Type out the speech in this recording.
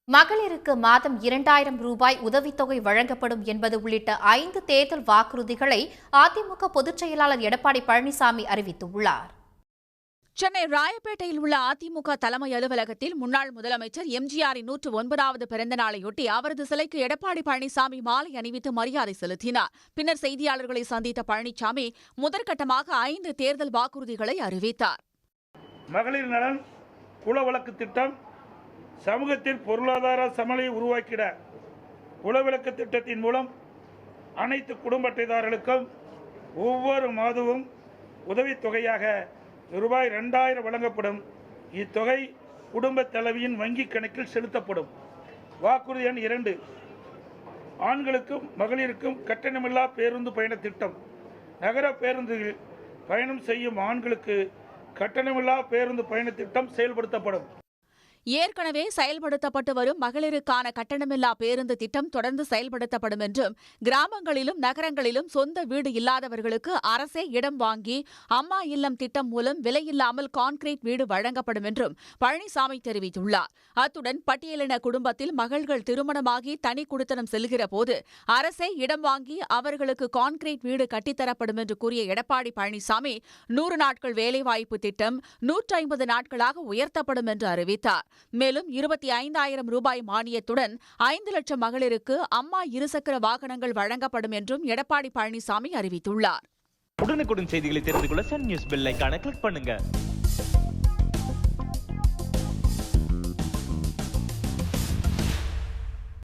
மகளிருக்கு மாதம் 2000 ரூபாய் உதவித்தொகை வழங்கப்படும் என்பது உள்ளிட்ட 5 தேர்தல் வாக்குறுதிகளை அதிமுக பொதுச் செயலாளர் எடப்பாடி பழனிசாமி அறிவித்துள்ளார். சென்னை ராயப்பேட்டையில் உள்ள அதிமுக தலைமை அலுவலகத்தில் முன்னாள் முதலமைச்சர் எம்ஜிஆரின் 109வது பிறந்த நாளையொட்டி அவரது சிலைக்கு எடப்பாடி பழனிசாமி மாலை அணிவித்து மரியாதை செலுத்தினார். பின்னர் செய்தியாளர்களை சந்தித்த பழனிசாமி முதற்கட்டமாக 5 தேர்தல் வாக்குறுதிகளை அறிவித்தார். மகளிர் நலன், குல வழக்கு திட்டம், சமூகத்தில் பொருளாதார சமநிலையை உருவாக்கிட குலவிளக்கு திட்டத்தின் மூலம் அனைத்து குடும்ப அட்டைதாரர்களுக்கும் ஒவ்வொரு மாதமும் உதவித்தொகையாக ரூபாய் 2000 வழங்கப்படும். இத்தொகை குடும்ப தலைவியின் வங்கிக் கணக்கில் செலுத்தப்படும். வாக்குறுதி எண் 2, ஆண்களுக்கும் மகளிருக்கும் கட்டணமில்லா பேருந்து பயண திட்டம். நகர பேருந்துகளில் பயணம் செய்யும் ஆண்களுக்கு கட்டணமில்லா பேருந்து பயண திட்டம் செயல்படுத்தப்படும். ஏற்கனவே செயல்படுத்தப்பட்டு வரும் மகளிருக்கான கட்டணமில்லா பேருந்து திட்டம் தொடர்ந்து செயல்படுத்தப்படும் என்றும், கிராமங்களிலும் நகரங்களிலும் சொந்த வீடு இல்லாதவர்களுக்கு அரசே இடம் வாங்கி அம்மா இல்லம் திட்டம் மூலம் விலையில்லாமல் கான்கிரீட் வீடு வழங்கப்படும் என்றும் பழனிசாமி தெரிவித்துள்ளார். அத்துடன் பட்டியலின குடும்பத்தில் மகள்கள் திருமணமாகி தனி குடித்தனம் செல்கிற போது அரசே இடம் வாங்கி அவர்களுக்கு கான்கிரீட் வீடு கட்டித்தரப்படும் என்று கூறிய எடப்பாடி பழனிசாமி 100 நாட்கள் வேலைவாய்ப்பு திட்டம் 150 நாட்களாக உயர்த்தப்படும் என்று அறிவித்தார். மேலும் 25,000 ரூபாய் மானியத்துடன் 5 லட்சம் மகளிருக்கு அம்மா இருசக்கர வாகனங்கள் வழங்கப்படும் என்றும் எடப்பாடி பழனிசாமி அறிவித்துள்ளார். உடனுக்குடன் செய்திகளை தெரிந்து கொள்ள சன் நியூஸ் பெல் ஐகானை கிளிக் பண்ணுங்க.